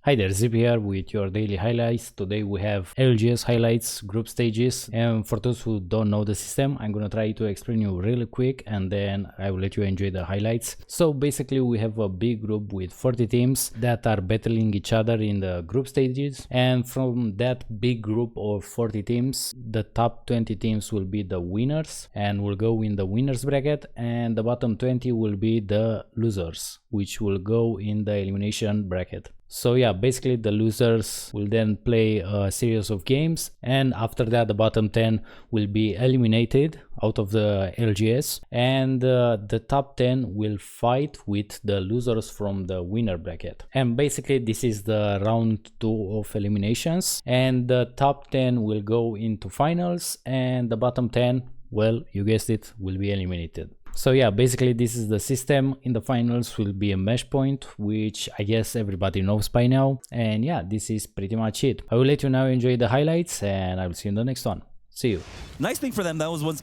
Hi there, Zipp here with your daily highlights. Today we have ALGS highlights, group stages, and for those who don't know the system, I'm gonna try to explain you really quick and then I will let you enjoy the highlights. So basically we have a big group with 40 teams that are battling each other in the group stages, and from that big group of 40 teams, the top 20 teams will be the winners and will go in the winners bracket, and the bottom 20 will be the losers, which will go in the elimination bracket. So yeah, basically the losers will then play a series of games, and after that the bottom 10 will be eliminated out of the LGS, and the top 10 will fight with the losers from the winner bracket. And basically this is the round 2 of eliminations, and the top 10 will go into finals, and the bottom 10, well, you guessed it, will be eliminated. So yeah, basically this is the system. In the finals will be a match point, which I guess everybody knows by now. And yeah, this is pretty much it. I will let you now enjoy the highlights, and I will see you in the next one. See you. Nice thing for them, though, is once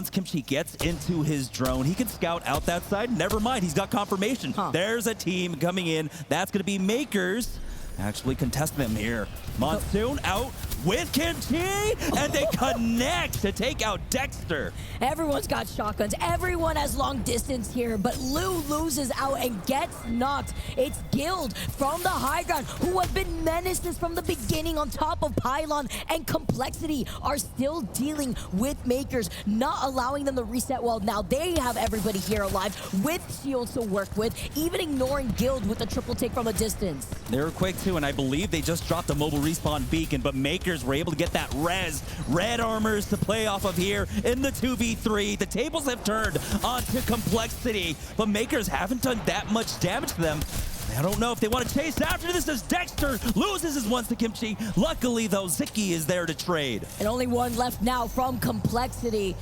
Kimchi gets into his drone, he can scout out that side. Never mind, he's got confirmation. There's a team coming in. That's going to be Makers. Actually contest them here. Monsoon out with Kimchi, and they connect to take out Dexter. Everyone's got shotguns. Everyone has long distance here, but Lou loses out and gets knocked. It's Guild from the high ground, who have been menaces from the beginning on top of Pylon, and Complexity are still dealing with Makers, not allowing them to reset well. Now they have everybody here alive with shields to work with, even ignoring Guild with the triple take from a distance. They were quick too, and I believe they just dropped a mobile respawn beacon, but Makers were able to get that red armors to play off of here in the 2v3. The tables have turned onto Complexity, but Makers haven't done that much damage to them. I don't know if they want to chase after this as Dexter loses his ones to Kimchi. Luckily, though, Zicky is there to trade. And only one left now from Complexity,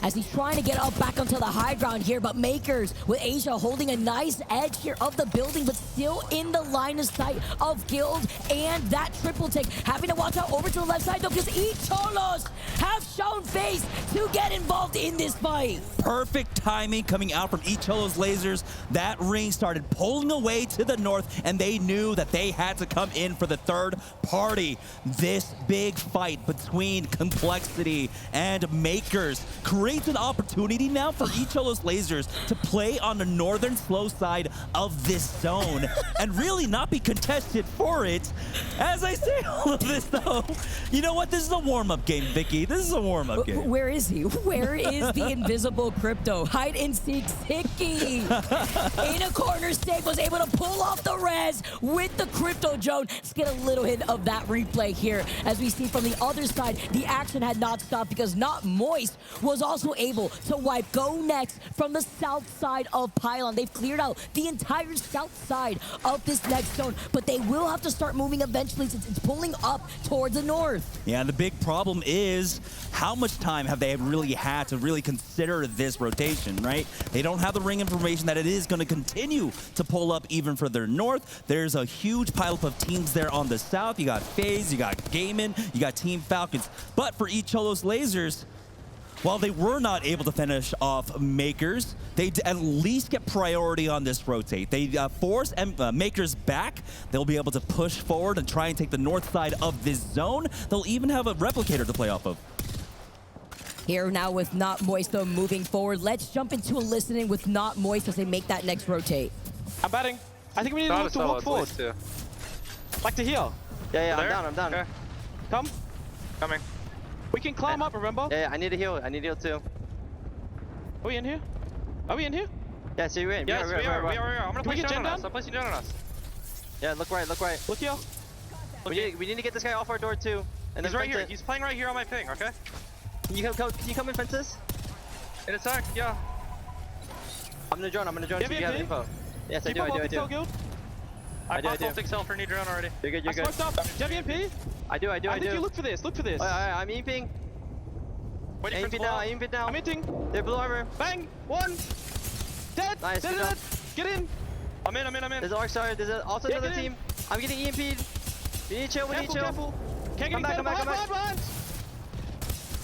as he's trying to get up back onto the high ground here, but Makers with Asia holding a nice edge here of the building, but still in the line of sight of Guild, and that triple take, having to watch out over to the left side though, because Icholos have shown face to get involved in this fight. Perfect timing coming out from Icholos lasers. That ring started pulling away to the north, and they knew that they had to come in for the third party. This big fight between Complexity and Makers creates an opportunity now for Icholos lasers to play on the northern slow side of this zone and really not be contested for it. As I say all of this though, you know what? This is a warm-up game, Vicky. This is a warm-up game. Where is he? Where is the invisible Crypto? Hide and seek Zicky. In a corner stake, was able to pull off the res with the Crypto drone. Let's get a little hit of that replay here. As we see from the other side, the action had not stopped because Not Moist was also able to wipe Go Next from the south side of Pylon. They've cleared out the entire south side of this next zone, but they will have to start moving eventually since it's pulling up towards the north. Yeah, the big problem is how much time have they really had to really consider this rotation, right? They don't have the ring information that it is going to continue to pull up even further north. There's a huge pileup of teams there on the south. You got FaZe, you got Gaiman, you got Team Falcons. But for Icholos lasers, while they were not able to finish off Makers, they at least get priority on this rotate. They force Makers back. They'll be able to push forward and try and take the north side of this zone. They'll even have a replicator to play off of. Here now with Not Moist though moving forward. Let's jump into a listening with Not Moist as they make that next rotate. I'm batting. I think we need to walk forward. Like to heal. Yeah, I'm down. Okay. Come. Coming. We can climb up, remember? Yeah, I need to heal. I need to heal too. Are we in here? Are we in here? Yeah, so you're in. Yes, we are. I'm gonna place you down on us. I'm placing you down on us. Yeah, look right. Look here. We need to get this guy off our door too. And he's right here. He's playing right here on my ping, okay? Can you come in, Fences? In a sec, yeah. I'm gonna drone. So you have info. Yes, I do. I do. I popped optic cell for new drone already. You're good. I smoked up. Do you have EMP? I do. I think you look for this. I'm EMPing. Waiting for I'm EMPing now. I'm hitting. They're blue armor. Bang! One! Dead! Nice, Dead! Get in! I'm in. There's an ARC. There's also another team. I'm getting EMP'd. We need to chill. Careful. Can't get come back. Behind.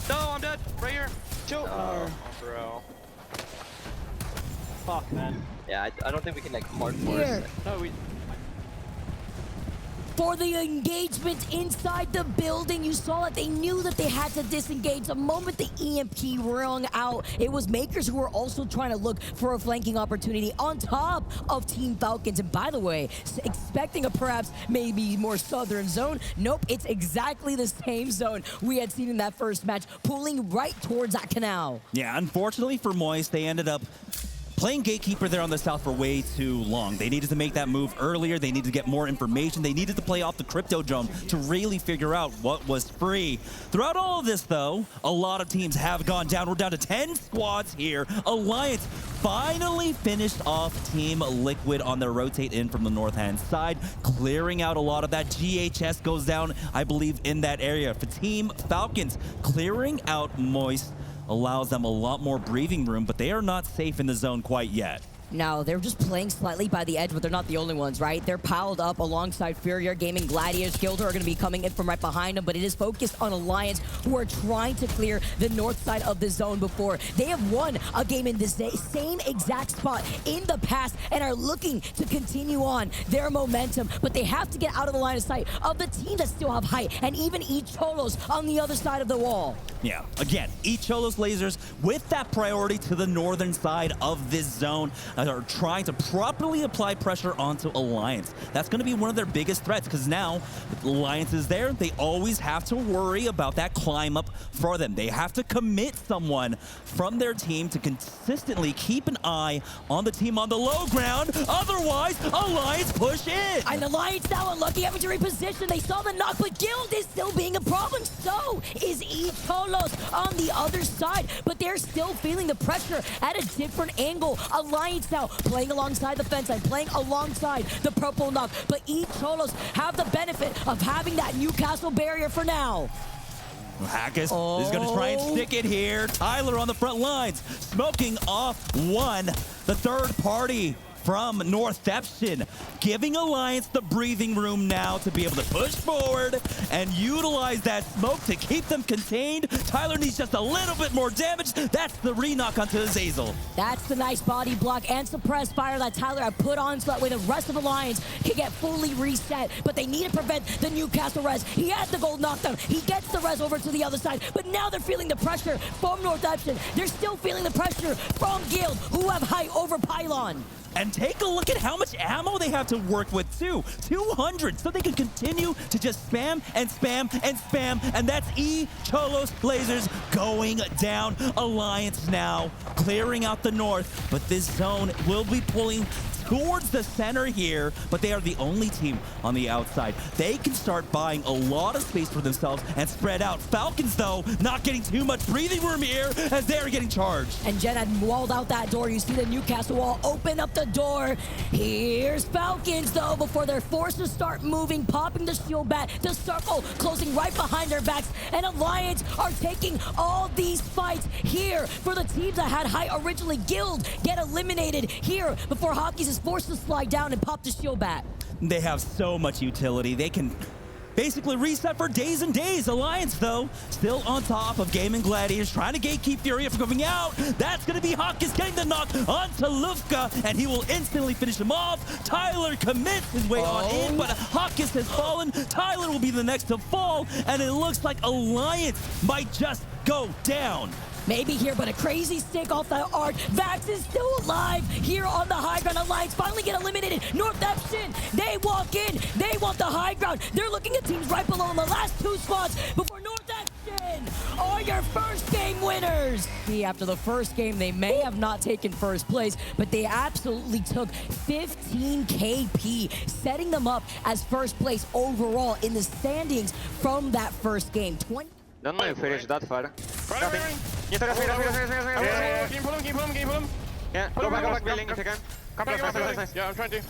No, I'm dead. Right here. Chill. Oh, bro. Fuck, man. Yeah, I don't think we can like hard force. No, we... for the engagement inside the building. You saw that they knew that they had to disengage. The moment the EMP rung out, it was Makers who were also trying to look for a flanking opportunity on top of Team Falcons. And by the way, expecting a perhaps maybe more southern zone, nope, it's exactly the same zone we had seen in that first match, pulling right towards that canal. Yeah, unfortunately for Moist, they ended up playing Gatekeeper there on the south for way too long. They needed to make that move earlier. They needed to get more information. They needed to play off the Cryptodrome to really figure out what was free. Throughout all of this, though, a lot of teams have gone down. We're down to 10 squads here. Alliance finally finished off Team Liquid on their rotate in from the north-hand side, clearing out a lot of that. GHS goes down, I believe, in that area. For Team Falcons, clearing out Moist allows them a lot more breathing room, but they are not safe in the zone quite yet. No, they're just playing slightly by the edge, but they're not the only ones, right? They're piled up alongside Furier Gaming. Gladiators, Gilder are going to be coming in from right behind them, but it is focused on Alliance, who are trying to clear the north side of the zone before. They have won a game in this same exact spot in the past and are looking to continue on their momentum, but they have to get out of the line of sight of the teams that still have height, and even Cholos on the other side of the wall. Yeah, again, Cholos lasers with that priority to the northern side of this zone are trying to properly apply pressure onto Alliance. That's going to be one of their biggest threats, because now Alliance is there. They always have to worry about that climb up for them. They have to commit someone from their team to consistently keep an eye on the team on the low ground. Otherwise, Alliance push in. And Alliance now unlucky, having to reposition. They saw the knock, but Guild is still being a problem. So is Cholos on the other side, but they're still feeling the pressure at a different angle. Alliance now playing alongside the fence line, playing alongside the purple knock, but Cholos have the benefit of having that Newcastle barrier for now. Hackett is going to try and stick it here. Tyler on the front lines, smoking off one, the third party from Northception, giving Alliance the breathing room now to be able to push forward and utilize that smoke to keep them contained. Tyler needs just a little bit more damage. That's the re-knock onto Azazel. That's the nice body block and suppressed fire that Tyler had put on so that way the rest of Alliance can get fully reset. But they need to prevent the Newcastle res. He had the gold knockdown. He gets the res over to the other side. But now they're feeling the pressure from Northception. They're still feeling the pressure from Guild, who have height over Pylon. And take a look at how much ammo they have to work with, too. 200, so they can continue to just spam and spam and spam. And that's Cholos lasers going down. Alliance now clearing out the north, but this zone will be pulling towards the center here, but they are the only team on the outside. They can start buying a lot of space for themselves and spread out. Falcons, though, not getting too much breathing room here as they're getting charged. And Jen had walled out that door. You see the Newcastle wall open up the door. Here's Falcons, though, before they're forced to start moving, popping the shield bat, the circle closing right behind their backs, and Alliance are taking all these fights here for the teams that had height originally. Guild get eliminated here before Hawkins is forced to slide down and pop the shield bat. They have so much utility. They can basically reset for days and days. Alliance, though, still on top of Gaming Gladiators, trying to gatekeep Fury from coming out. That's going to be Hawkins getting the knock onto Lufka, and he will instantly finish him off. Tyler commits his way on in, but Hawkins has fallen. Tyler will be the next to fall, and it looks like Alliance might just go down. Maybe here, but a crazy stick off that arc. Vax is still alive here on the high ground. Alliance finally get eliminated. Northception, they walk in. They want the high ground. They're looking at teams right below them. The last two spots before Northception are your first game winners. See, after the first game, they may have not taken first place, but they absolutely took 15 KP, setting them up as first place overall in the standings from that first game. Don't know if finish that far. Right. Keep pull him. Yeah, go back building if you can. Come back, nice. Yeah, I'm trying to.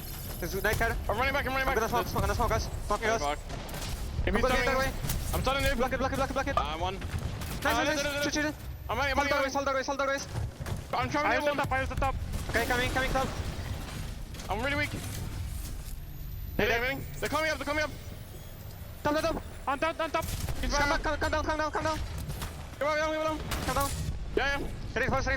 This is nice card. I'm running back. I'm gonna smoke us. Smoke us. If he's turning, I'm turning it. Block it. I'm one. Nice. Shoot. I'm running. Hold the ways. I'm trying to use the top. Okay, coming top. I'm really weak. They're coming up. Top. On top. He's Come back. down. Come on. Come down. Yeah. Reinforce.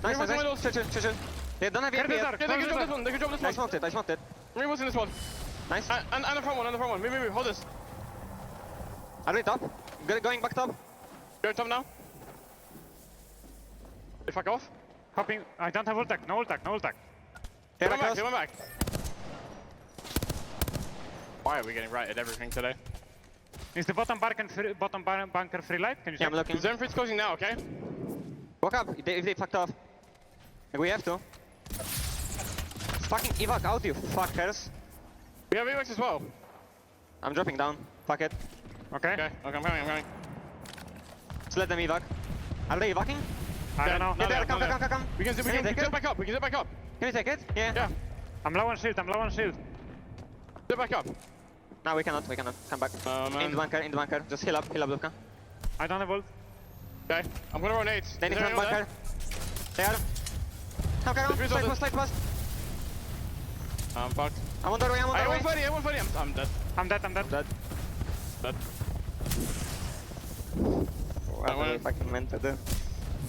Nice. Shoot. They don't have Get EMP this yet. out. They can drop this one. I smoked it. Reinforce in this one. Nice. And the front one. Maybe, hold this. I'm doing top. Going back top. Go top now. They fuck off. Hopping. I don't have ultac. No ultac. Here, Come back. back. Why are we getting right at everything today? Is the bottom bunker free light? Can you Yeah, check? I'm looking. Zone freeze closing now, okay? Walk up if they fucked off. Like, we have to. Fucking evac out, you fuckers. We have AWACS as well. I'm dropping down. Fuck it. Okay. Okay, I'm coming. Just let them evac. Are they evacing? I don't know. Yeah, there, come. We can zip back up. Can you take it? Yeah. Yeah, I'm low on shield. zip back up. No, we cannot. Come back. Man. In the bunker. Just heal up, Lubka. I don't have ult. Okay, I'm gonna run 8. They need to bunker. There. Come, Diffuse also. slide past. I'm fucked. I'm on the way. I won't fight it. I'm dead. I'm dead. Dead. What are they fucking meant to do?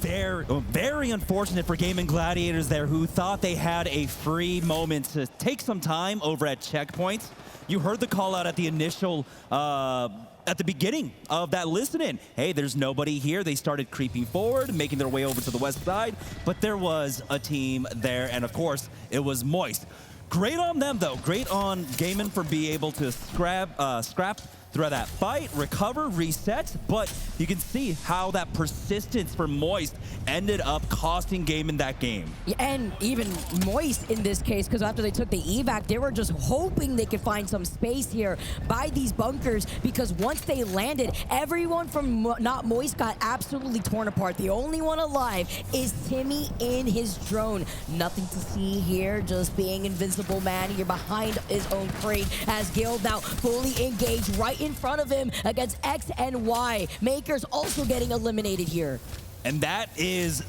Very unfortunate for Gaming Gladiators there, who thought they had a free moment to take some time over at checkpoints. You heard the call out at the initial, at the beginning of that listen-in. Hey, there's nobody here. They started creeping forward, making their way over to the west side, but there was a team there, and of course, it was Moist. Great on them, though. Great on Gaiman for being able to scrap throughout that fight, recover, reset, but you can see how that persistence for Moist ended up costing Gaiman that game. Yeah, and even Moist in this case, because after they took the evac, they were just hoping they could find some space here by these bunkers, because once they landed, everyone from not Moist got absolutely torn apart. The only one alive is Timmy in his drone. Nothing to see here, just being invincible man here behind his own crate, as Guild now fully engaged right in front of him against X and Y. Makers also getting eliminated here. And that is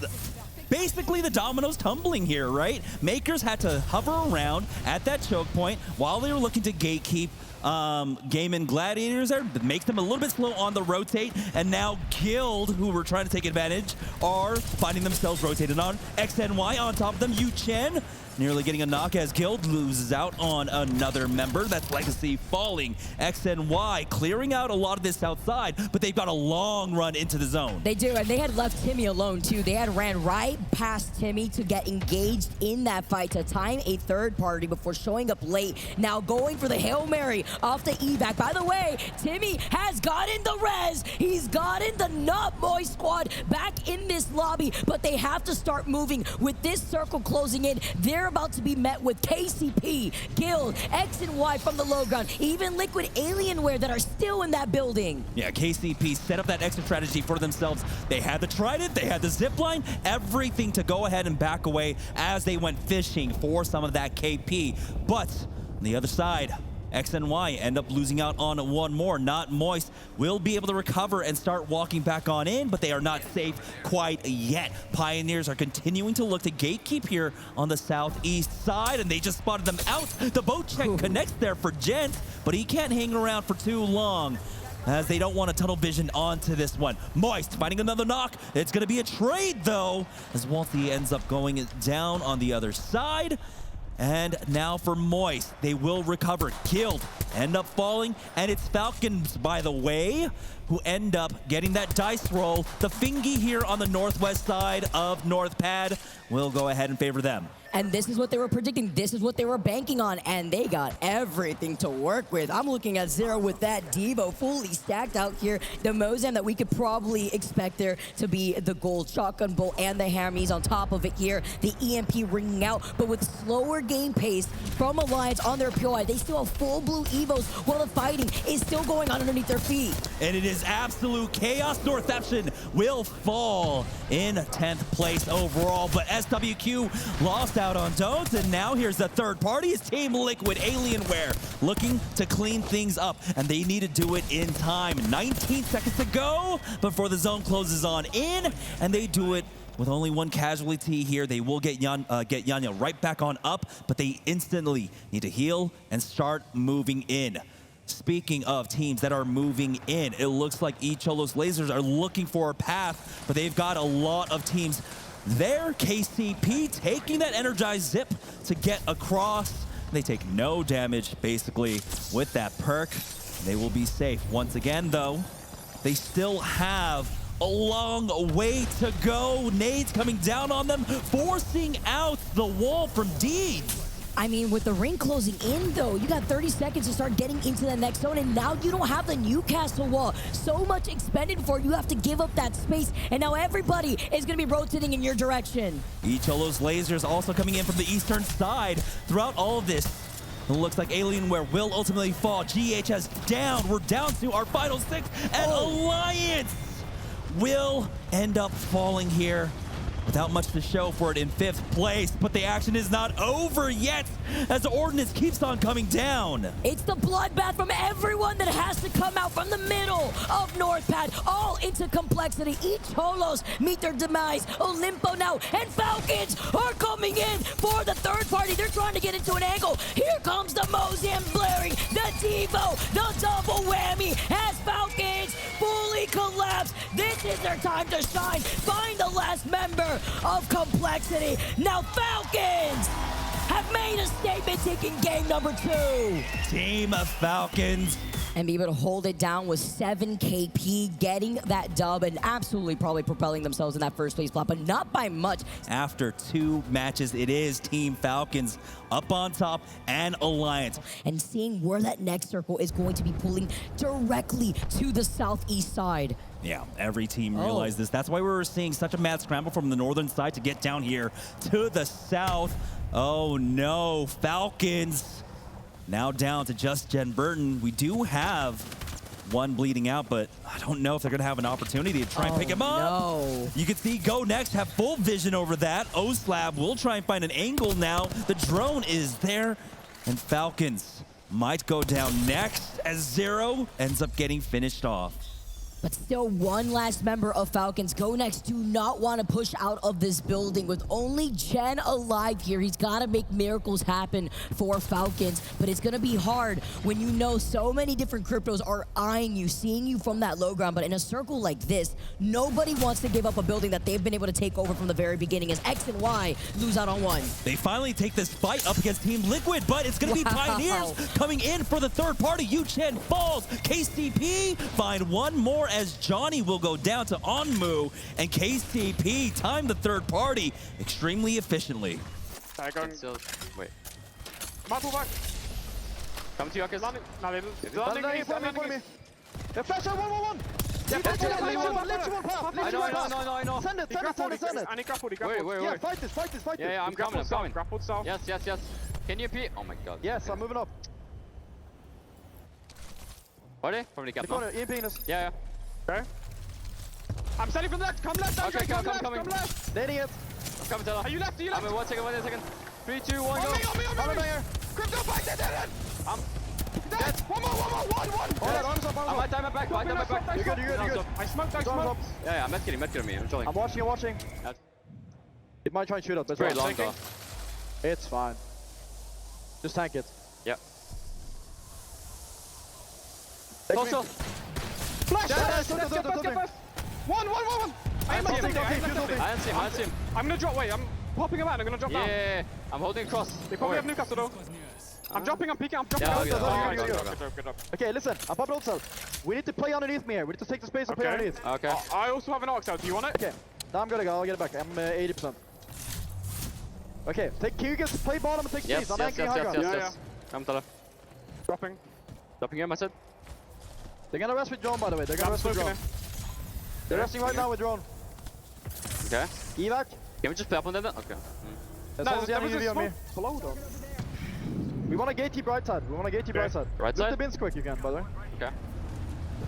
basically the dominoes tumbling here, right? Makers had to hover around at that choke point while they were looking to gatekeep Gaiman Gladiators there, make them a little bit slow on the rotate, and now Guild, who were trying to take advantage, are finding themselves rotated on. XNY on top of them, Yu Chen nearly getting a knock as Guild loses out on another member. That's Legacy falling. XNY clearing out a lot of this outside, but they've got a long run into the zone. They do, and they had left Timmy alone too. They had ran right past Timmy to get engaged in that fight to time a third party before showing up late. Now going for the Hail Mary off the evac. By the way, Timmy has gotten the res. He's gotten the Not Moist squad back in this lobby, but they have to start moving. With this circle closing in, they're about to be met with KCP, Guild, X and Y from the low ground, even Liquid Alienware that are still in that building. Yeah, KCP set up that exit strategy for themselves. They had the Trident, they had the zipline, everything to go ahead and back away as they went fishing for some of that KP. But on the other side, X and Y end up losing out on one more. Not Moist will be able to recover and start walking back on in, but they are not safe quite yet. Pioneers are continuing to look to gatekeep here on the southeast side, and they just spotted them out. The boat check connects there for Gent, but he can't hang around for too long, as they don't want to tunnel vision onto this one. Moist finding another knock. It's going to be a trade, though, as Walthy ends up going down on the other side. And now for Moist, they will recover. Guild end up falling, and it's Falcons, by the way, who end up getting that dice roll. The Fingy here on the northwest side of North Pad will go ahead and favor them. And this is what they were predicting. This is what they were banking on, and they got everything to work with. I'm looking at Zero with that Devo fully stacked out here. The Mozam that we could probably expect there to be the gold shotgun bolt and the hammies on top of it here. The EMP ringing out, but with slower game pace from Alliance on their POI. They still have full blue Evos while the fighting is still going on underneath their feet. And it is absolute chaos. Northampton will fall in 10th place overall, but SWQ lost out on Dones, and now here's the third party. It's Team Liquid Alienware looking to clean things up, and they need to do it in time. 19 seconds to go before the zone closes on in, and they do it with only one casualty here. They will get Yanya right back on up, but they instantly need to heal and start moving in. Speaking of teams that are moving in, it looks like Icholo's Lasers are looking for a path, but they've got a lot of teams there. KCP taking that energized Zipp to get across They take no damage, basically, with that perk. They will be safe. Once again, though, they still have a long way to go. Nades coming down on them, forcing out the wall from Deeds. I mean, with the ring closing in, though, you got 30 seconds to start getting into the next zone, and now you don't have the Newcastle wall. So much expended for it, you have to give up that space, and now everybody is going to be rotating in your direction. Cholo's lasers also coming in from the eastern side throughout all of this. It looks like Alienware will ultimately fall. GHS down. We're down to our final 6, and Alliance will end up falling here without much to show for it in 5th place. But the action is not over yet as the Ordnance keeps on coming down. It's the bloodbath from everyone that has to come out from the middle of Northpad, all into complexity. Each Cholos meet their demise. Olimpo now and Falcons are coming in for the third party. They're trying to get into an angle. Here comes the Mozam blaring, the Devo, the double whammy as Falcons fully collapse. This is their time to shine. Find the last member of complexity. Now Falcons have made a statement taking game number 2. Team of Falcons. And be able to hold it down with 7 KP, getting that dub and absolutely probably propelling themselves in that first place spot, but not by much. After 2 matches, it is Team Falcons up on top and Alliance. And seeing where that next circle is going to be pulling directly to the southeast side. Yeah, every team realized this. That's why we were seeing such a mad scramble from the northern side to get down here to the south. Oh no, Falcons now down to just Jen Burton. We do have one bleeding out, but I don't know if they're going to have an opportunity to try and pick him up. No. You can see Go Next have full vision over that. O-Slab will try and find an angle now. The drone is there, and Falcons might go down next as Zero ends up getting finished off. But still, one last member of Falcons. Go Next do not want to push out of this building. With only Jen alive here, he's got to make miracles happen for Falcons. But it's going to be hard when you know so many different cryptos are eyeing you, seeing you from that low ground. But in a circle like this, nobody wants to give up a building that they've been able to take over from the very beginning as X and Y lose out on one. They finally take this fight up against Team Liquid, but it's going to be Pioneers coming in for the third party. Yu-Chen falls. KCP find one more as Johnny will go down to Onmu, and KCP time the third party extremely efficiently. Wait. Pull back. Come to you, Akis. Landing. The flash on 1-1-1. I know. Send it. I need grappled. Wait. Yeah, fight this. Yeah, I'm coming. Grappled south. Yes. Can you pee? Oh my god. Yes, I'm moving up. Ready? Probably The got corner, Ian penis. Yeah. Okay. I'm standing from left. Come left. Okay, come left. Letting it. I'm coming to left. Are you left? I'm in 1 second. 3, 2, 1, go. On me. Crypto fight it. I'm dead. One more. Arms up. I might time it back. You're good. I smoked. Yeah, I'm medkitting me. I'm chilling. I'm watching. It might try and shoot up. That's very right. long though. It's fine. Just tank it. Yeah. Also. Flash! Get 1. I didn't see him. I'm gonna drop. Wait, I'm popping him out. I'm gonna drop down. Yeah. I'm holding cross. They probably have Newcastle though. I'm dropping. I'm peeking. I'm dropping. Good. Okay, listen. I'm popping out cell. We need to play underneath me here. We need to take the space and play underneath. Okay. I also have an ALGS out. Do you want it? Okay. Now I'm gonna go. I'll get it back. I'm 80%. Okay. Can you guys play bottom and take space? I'm anchoring high ground. Yes. I'm to left. Dropping him. I said. They're gonna rest with drone, by the way. They're gonna rest with drone. They're resting right now with drone. Okay. Evac. Can we just play up on them then? Okay. There's UV on me. Below though. We want to gate T right side. Right side. Right side? Look the bins quick you can, by the way. Okay.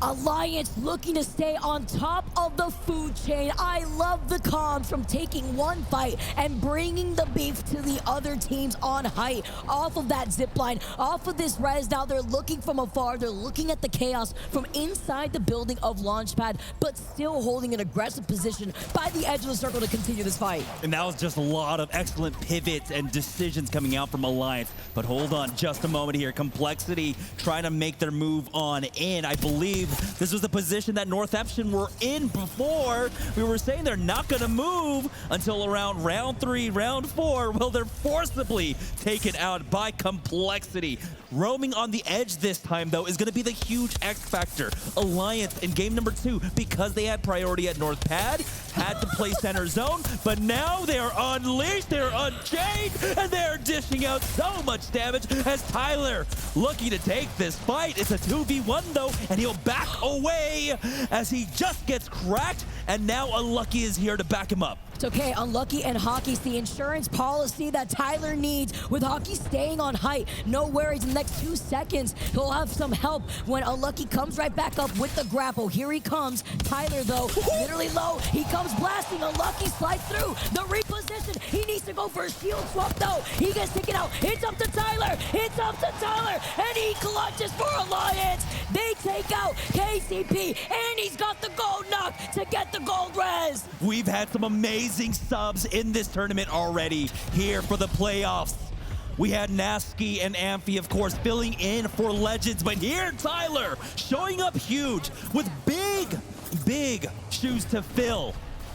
Alliance looking to stay on top of the food chain. I love the comms from taking one fight and bringing the beef to the other teams on height. Off of that zip line, off of this res. Now they're looking from afar. They're looking at the chaos from inside the building of Launchpad, but still holding an aggressive position by the edge of the circle to continue this fight. And that was just a lot of excellent pivots and decisions coming out from Alliance. But hold on just a moment here. Complexity trying to make their move on in. I believe believe this was the position that Northampton were in before. We were saying they're not going to move until around round 3, round 4. Well, they're forcibly taken out by Complexity. Roaming on the edge this time, though, is going to be the huge X factor. Alliance in game number 2, because they had priority at North Pad, had to play center zone, but now they are unleashed, they're unchained, and they're dishing out so much damage as Tyler looking to take this fight. It's a 2v1 though, and he'll back away as he just gets cracked, and now Unlucky is here to back him up. It's okay, Unlucky and Hockey's the insurance policy that Tyler needs. With Hockey staying on height, no worries, in the next 2 seconds, he'll have some help when Unlucky comes right back up with the grapple. Here he comes. Tyler, though, literally low. He comes blasting. Unlucky slides through. The reposition. He needs to go for a shield swap, though. He gets taken out. It's up to Tyler. It's up to Tyler. And he clutches for Alliance. They take out KCP, and he's got the gold knock to get the gold res. We've had some amazing subs in this tournament already here for the playoffs. We had Nasky and Amphi, of course, filling in for Legends, but here Tyler showing up huge with big shoes to fill.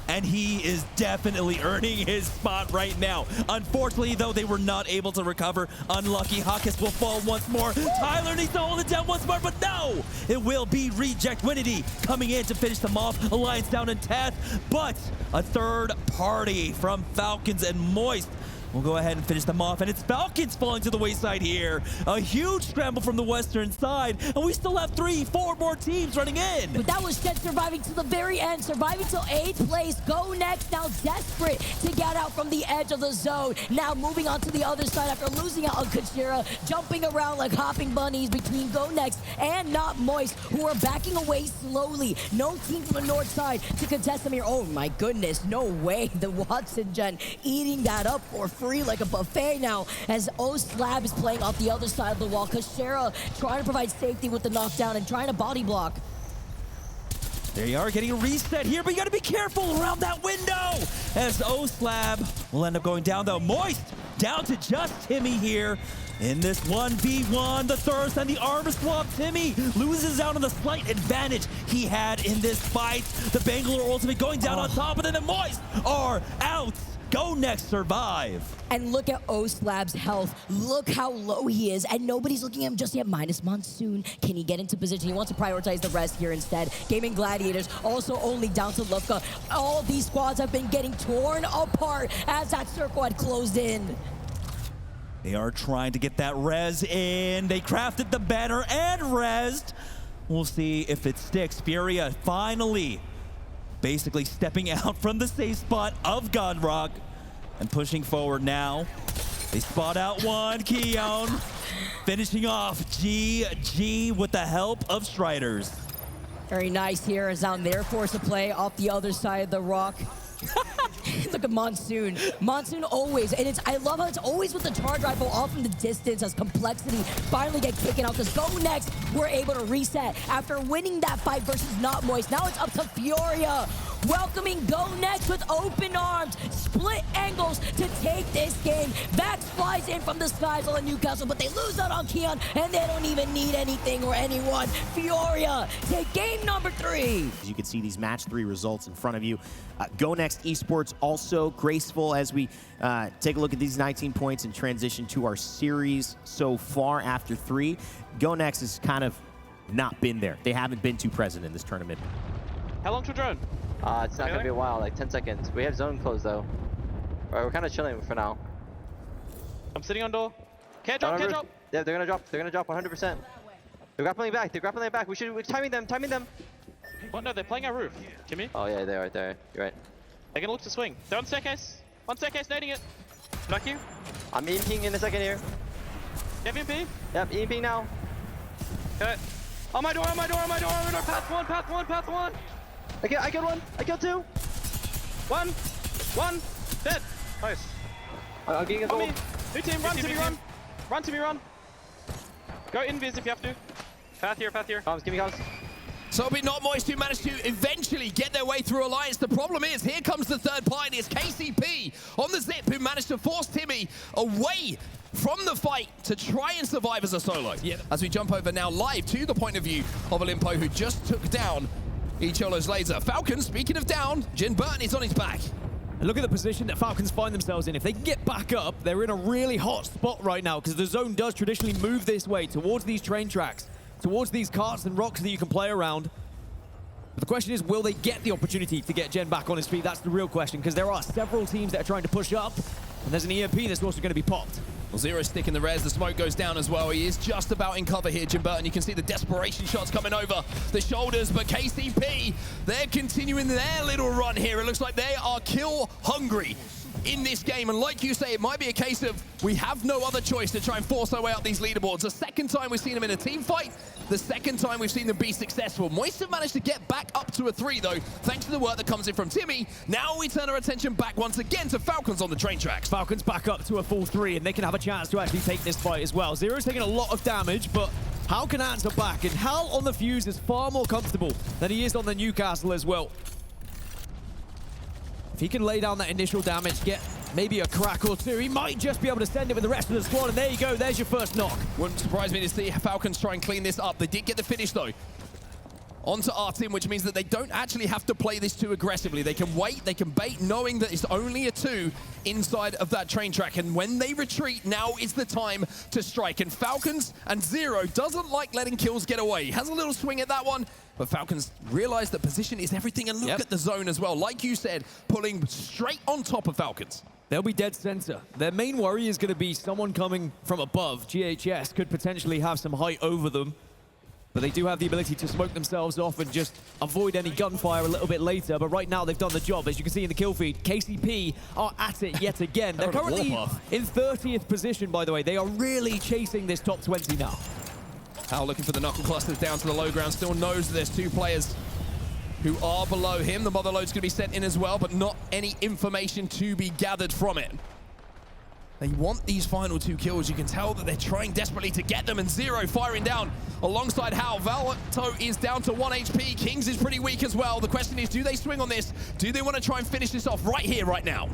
And he is definitely earning his spot right now. Unfortunately, though, they were not able to recover. Unlucky, Hawkins will fall once more. Tyler needs to hold it down once more, but no! It will be Reject Winity coming in to finish them off. Alliance down in Tath, but a third party from Falcons and Moist we'll go ahead and finish them off, and it's Falcons falling to the wayside here. A huge scramble from the western side, and we still have 3-4 more teams running in. But that was Shed surviving to the very end, surviving till 8th place. Go Next now desperate to get out from the edge of the zone. Now moving on to the other side after losing out on Kachira, jumping around like hopping bunnies between Go Next and Not Moist, who are backing away slowly. No team from the north side to contest them here. Oh my goodness, no way. The Watson Gen eating that up for free like a buffet now as O-Slab is playing off the other side of the wall. Kashera trying to provide safety with the knockdown and trying to body block. There you are, getting a reset here, but you gotta be careful around that window as O-Slab will end up going down though. Moist down to just Timmy here in this 1v1. The Thirst and the armor swap. Timmy loses out on the slight advantage he had in this fight. The Bangalore ultimate going down on top, and then the Moist are out. Go Next survive. And look at O-Slab's health. Look how low he is, and nobody's looking at him just yet. Minus Monsoon. Can he get into position? He wants to prioritize the rest here instead. Gaming Gladiators also only down to Lufka. All these squads have been getting torn apart as that circle had closed in. They are trying to get that res in. They crafted the banner and resed. We'll see if it sticks. Furia finally basically stepping out from the safe spot of Godrock and pushing forward now. They spot out one, Keon, finishing off GG with the help of Striders. Very nice here as on their force of play off the other side of the rock. Look at Monsoon. Monsoon always, and I love how it's always with the charge rifle off from the distance as Complexity finally get taken out because Go Next were able to reset after winning that fight versus Not Moist. Now it's up to Furia, welcoming Go Next with open arms, split angles to take this game. Vax flies in from the skies on Newcastle, but they lose out on Keon, and they don't even need anything or anyone. Furia take game number 3. You can see these match 3 results in front of you. Go Next Esports also graceful as we take a look at these 19 points and transition to our series so far after 3. Go Next has kind of not been there. They haven't been too present in this tournament. How long to drone? It's not gonna be a while, like 10 seconds. We have zone closed though. Alright, we're kind of chilling for now. I'm sitting on door. Can't drop, can't drop. Yeah, they're gonna drop 100%. They're grappling back, we're timing them. What? No, they're playing our roof. Timmy? Oh yeah, they are. You're right. They're gonna look to swing. They're on staircase. On staircase, nading it. Knock you. I'm EMPing in a second here. You have EMP? Yep, EMPing now. Okay. On my door. Path one. I killed one. I killed 2. One. Dead. Nice. I'm getting a On goal. me. New team, run to me, run. Run to me, run. Go invis if you have to. Path here. Comms, give me comms. So it'll be Not Moist who managed to eventually get their way through Alliance. The problem is, here comes the third party. It's KCP on the Zipp who managed to force Timmy away from the fight to try and survive as a solo. Yep. As we jump over now live to the point of view of Olimpo, who just took down Icholo's laser. Falcons, speaking of down, Jin Burton is on his back. And look at the position that Falcons find themselves in. If they can get back up, they're in a really hot spot right now because the zone does traditionally move this way towards these train tracks, towards these carts and rocks that you can play around. But the question is, will they get the opportunity to get Jen back on his feet? That's the real question, because there are several teams that are trying to push up, and there's an EMP that's also going to be popped. Well, Zero sticking the res, the smoke goes down as well. He is just about in cover here, Jim Burton. You can see the desperation shots coming over the shoulders, but KCP, they're continuing their little run here. It looks like they are kill hungry in this game, and like you say, it might be a case of we have no other choice to try and force our way up these leaderboards. The second time we've seen them in a team fight, the second time we've seen them be successful. Moist have managed to get back up to a 3 though, thanks to the work that comes in from Timmy. Now we turn our attention back once again to Falcons on the train tracks. Falcons back up to a full 3, and they can have a chance to actually take this fight as well. Zero's taking a lot of damage, but Hal can answer back, and Hal on the fuse is far more comfortable than he is on the Newcastle as well. If he can lay down that initial damage, get maybe a crack or two, he might just be able to send it with the rest of the squad, and there you go, there's your first knock. Wouldn't surprise me to see Falcons try and clean this up. They did get the finish though. Onto Artim, which means that they don't actually have to play this too aggressively. They can wait, they can bait, knowing that it's only a 2 inside of that train track. And when they retreat, now is the time to strike. And Falcons and Zero doesn't like letting kills get away. He has a little swing at that one, but Falcons realize that position is everything. And look at the zone as well. Like you said, pulling straight on top of Falcons. They'll be dead center. Their main worry is going to be someone coming from above. GHS could potentially have some height over them, but they do have the ability to smoke themselves off and just avoid any gunfire a little bit later. But right now, they've done the job. As you can see in the kill feed, KCP are at it yet again. They're currently in 30th position, by the way. They are really chasing this top 20 now. Hal looking for the knuckle clusters down to the low ground. Still knows that there's 2 players who are below him. The mother load's going to be sent in as well, but not any information to be gathered from it. They want these final 2 kills. You can tell that they're trying desperately to get them, and Zero firing down alongside Hal. Valto is down to 1 HP. Kings is pretty weak as well. The question is, do they swing on this? Do they want to try and finish this off right here, right now?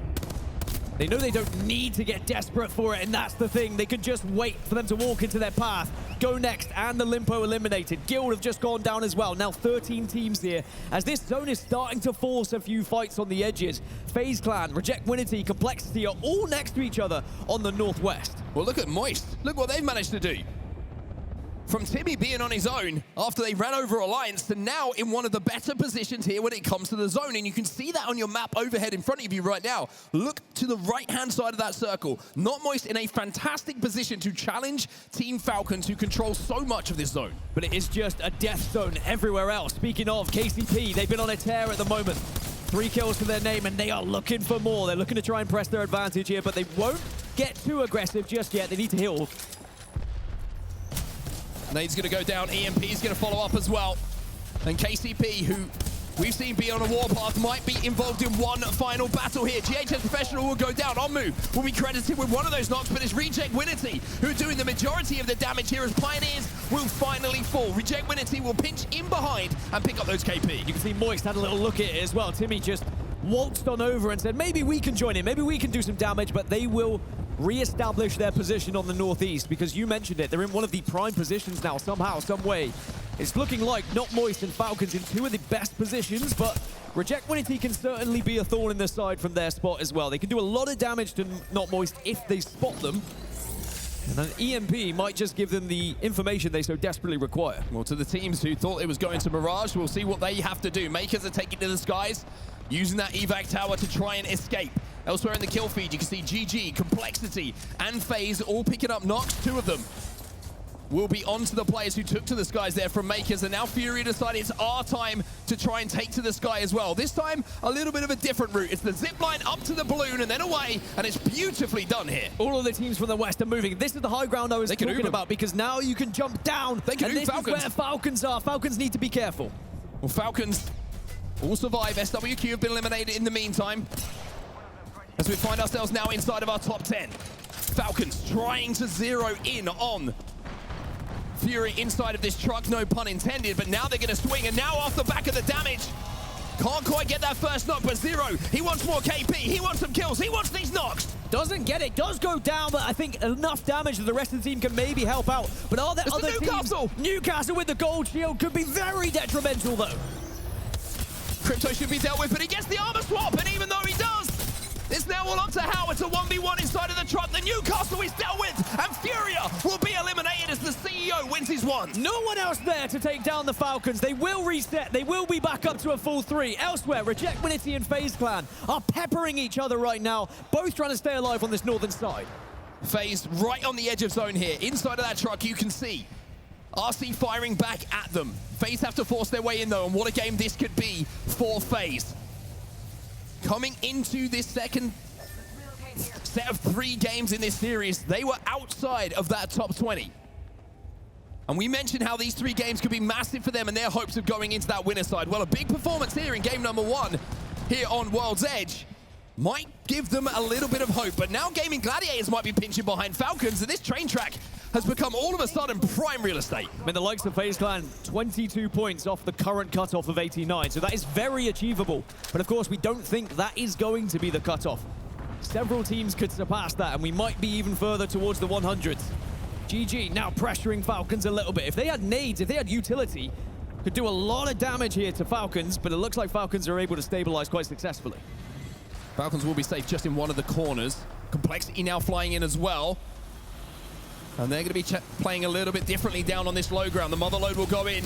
They know they don't need to get desperate for it, and that's the thing. They can just wait for them to walk into their path. Go next, and the Limpo eliminated. Guild have just gone down as well. Now 13 teams here, as this zone is starting to force a few fights on the edges. FaZe Clan, Reject Winity, Complexity are all next to each other on the northwest. Well, look at Moist. Look what they've managed to do. From Timmy being on his own after they ran over Alliance to now in one of the better positions here when it comes to the zone. And you can see that on your map overhead in front of you right now. Look to the right-hand side of that circle. Not Moist in a fantastic position to challenge Team Falcons, who control so much of this zone. But it is just a death zone everywhere else. Speaking of KCP, they've been on a tear at the moment. 3 kills to their name, and they are looking for more. They're looking to try and press their advantage here, but they won't get too aggressive just yet. They need to heal. Nade's going to go down. EMP is going to follow up as well. And KCP, who we've seen be on a warpath, might be involved in one final battle here. GHS Professional will go down. Onmu will be credited with one of those knocks, but it's Reject Winity who are doing the majority of the damage here, as Pioneers will finally fall. Reject Winity will pinch in behind and pick up those KP. You can see Moist had a little look at it as well. Timmy just waltzed on over and said, maybe we can join in, maybe we can do some damage, but they will re-establish their position on the northeast, because you mentioned it, they're in one of the prime positions now, somehow, some way. It's looking like Not Moist and Falcons in 2 of the best positions, but Reject Winity can certainly be a thorn in the side from their spot as well. They can do a lot of damage to Not Moist if they spot them. And an EMP might just give them the information they so desperately require. Well, to the teams who thought it was going to Mirage, we'll see what they have to do. Makers are taking to the skies, using that evac tower to try and escape. Elsewhere in the kill feed, you can see GG, Complexity, and FaZe all picking up knocks. 2 of them will be onto the players who took to the skies there from Makers, and now Fury decided it's our time to try and take to the sky as well. This time, a little bit of a different route. It's the zip line up to the balloon and then away, and it's beautifully done here. All of the teams from the west are moving. This is the high ground I was talking about, because now you can jump down. They can and this Falcons. is where Falcons are. Falcons need to be careful. Well, Falcons will survive. SWQ have been eliminated in the meantime, as we find ourselves now inside of our top 10. Falcons trying to zero in on Fury inside of this truck, no pun intended, but now they're going to swing, and now off the back of the damage. Can't quite get that first knock, but Zero, he wants more KP, he wants some kills, he wants these knocks. Doesn't get it, does go down, but I think enough damage that the rest of the team can maybe help out. But are there other Newcastle teams? Newcastle with the gold shield could be very detrimental, though. Crypto should be dealt with, but he gets the armor swap, and even though he does, it's now all up to How. It's a 1v1 inside of the truck. The Newcastle is dealt with, and Furia will be eliminated as the CEO wins his one. No one else there to take down the Falcons. They will reset. They will be back up to a full 3. Elsewhere, Reject Minity and FaZe Clan are peppering each other right now, both trying to stay alive on this northern side. FaZe right on the edge of zone here. Inside of that truck, you can see RC firing back at them. FaZe have to force their way in, though, and what a game this could be for FaZe. Coming into this second set of 3 games in this series, they were outside of that top 20. And we mentioned how these 3 games could be massive for them and their hopes of going into that winner side. Well, a big performance here in game number 1 here on World's Edge might give them a little bit of hope. But now Gaming Gladiators might be pinching behind Falcons, and this train track has become all of a sudden prime real estate. I mean, the likes of FaZe Clan, 22 points off the current cutoff of 89, so that is very achievable. But of course, we don't think that is going to be the cutoff. Several teams could surpass that, and we might be even further towards the 100s. GG now pressuring Falcons a little bit. If they had nades, if they had utility, could do a lot of damage here to Falcons, but it looks like Falcons are able to stabilize quite successfully. Falcons will be safe just in one of the corners. Complexity now flying in as well. And they're going to be playing a little bit differently down on this low ground. The Motherload will go in.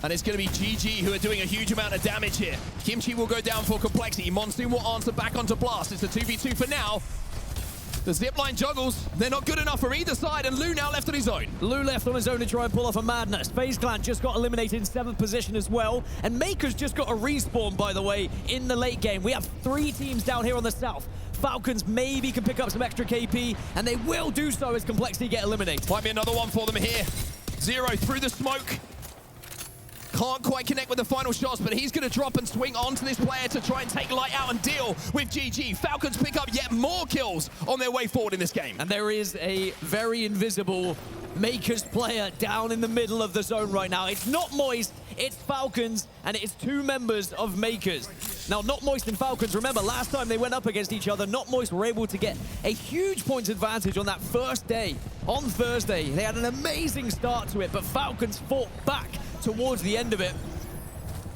And it's going to be GG who are doing a huge amount of damage here. Kimchi will go down for Complexity. Monsoon will answer back onto Blast. It's a 2v2 for now. The zipline juggles. They're not good enough for either side, and Lou now left on his own. Lou left on his own to try and pull off a madness. FaZe Clan just got eliminated in 7th position as well, and Maker's just got a respawn, by the way, in the late game. We have 3 teams down here on the south. Falcons maybe can pick up some extra KP, and they will do so as Complexity get eliminated. Might be another one for them here. Zero through the smoke. Can't quite connect with the final shots, but he's going to drop and swing onto this player to try and take Light out and deal with GG. Falcons pick up yet more kills on their way forward in this game. And there is a very invisible Makers player down in the middle of the zone right now. It's not Moist, it's Falcons, and it's 2 members of Makers. Now, Not Moist and Falcons, remember, last time they went up against each other, Not Moist were able to get a huge points advantage on that first day. On Thursday, they had an amazing start to it, but Falcons fought back towards the end of it.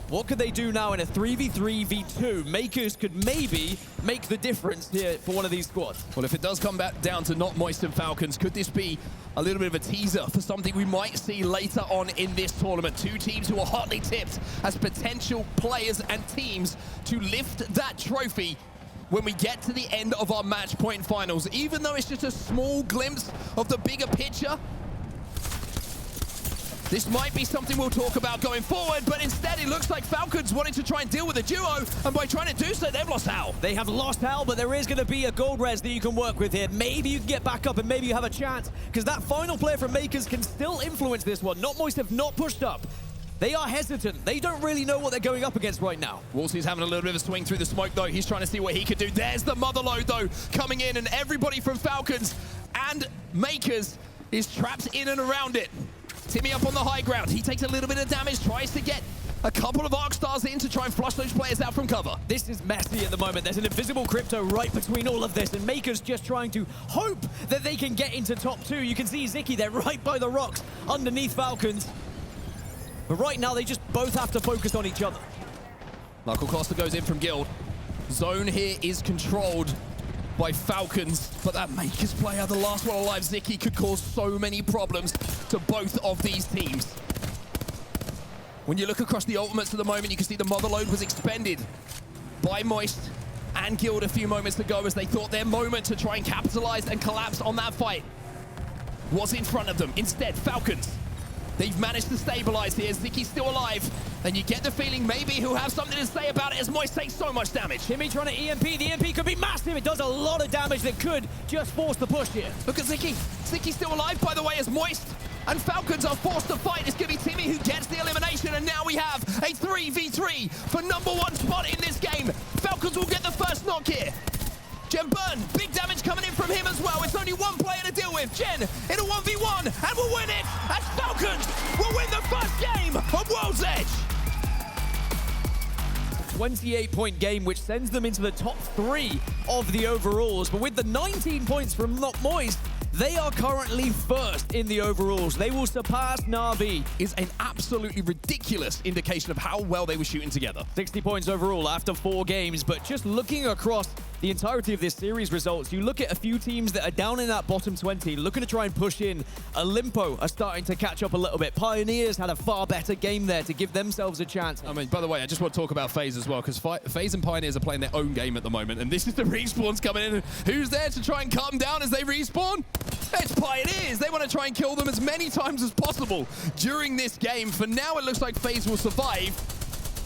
What could they do now in a 3v3 v2? Makers could maybe make the difference here for one of these squads. Well, if it does come back down to Not Moist and Falcons, could this be a little bit of a teaser for something we might see later on in this tournament? 2 teams who are hotly tipped as potential players and teams to lift that trophy when we get to the end of our match point finals. Even though it's just a small glimpse of the bigger picture, this might be something we'll talk about going forward, but instead it looks like Falcons wanted to try and deal with a duo, and by trying to do so, they've lost Hal. They have lost Hal, but there is going to be a gold res that you can work with here. Maybe you can get back up and maybe you have a chance, because that final player from Makers can still influence this one. Not Moist have not pushed up. They are hesitant. They don't really know what they're going up against right now. Wolsey's having a little bit of a swing through the smoke, though. He's trying to see what he could do. There's the Motherload, though, coming in, and everybody from Falcons and Makers is trapped in and around it. Timmy up on the high ground. He takes a little bit of damage, tries to get a couple of Arc Stars in to try and flush those players out from cover. This is messy at the moment. There's an invisible Crypto right between all of this, and Makers just trying to hope that they can get into top 2. You can see Zicky there right by the rocks underneath Falcons. But right now, they just both have to focus on each other. Knuckle Costa goes in from Guild. Zone here is controlled by Falcons, but that Makers player, the last one alive, Zicky, could cause so many problems to both of these teams. When you look across the ultimates at the moment, you can see the Motherload was expended by Moist and Guild a few moments ago as they thought their moment to try and capitalize and collapse on that fight was in front of them. Instead, Falcons, they've managed to stabilize here. Zicky's still alive, and you get the feeling maybe he'll have something to say about it as Moist takes so much damage. Timmy trying to EMP. The EMP could be massive. It does a lot of damage that could just force the push here. Look at Zicky. Zicky's still alive, by the way, as Moist and Falcons are forced to fight. It's going to be Timmy who gets the elimination, and now we have a 3v3 for #1 spot in this game. Falcons will get the first knock here. Burn, big damage coming in from him as well. It's only one player to deal with. with. Jen in a 1v1 and will win it. And Falcons will win the first game of World's Edge. 28-point game, which sends them into the top 3 of the overalls. But with the 19 points from Not Moist, they are currently first in the overalls. They will surpass Na'Vi. Is an absolutely ridiculous indication of how well they were shooting together. 60 points overall after 4 games, but just looking across the entirety of this series results, you look at a few teams that are down in that bottom 20, looking to try and push in. Olimpo are starting to catch up a little bit. Pioneers had a far better game there to give themselves a chance. I mean, by the way, I just want to talk about FaZe as well, because FaZe and Pioneers are playing their own game at the moment, and this is the respawns coming in. Who's there to try and cut them down as they respawn? It's Pioneers. They want to try and kill them as many times as possible during this game. For now, it looks like FaZe will survive,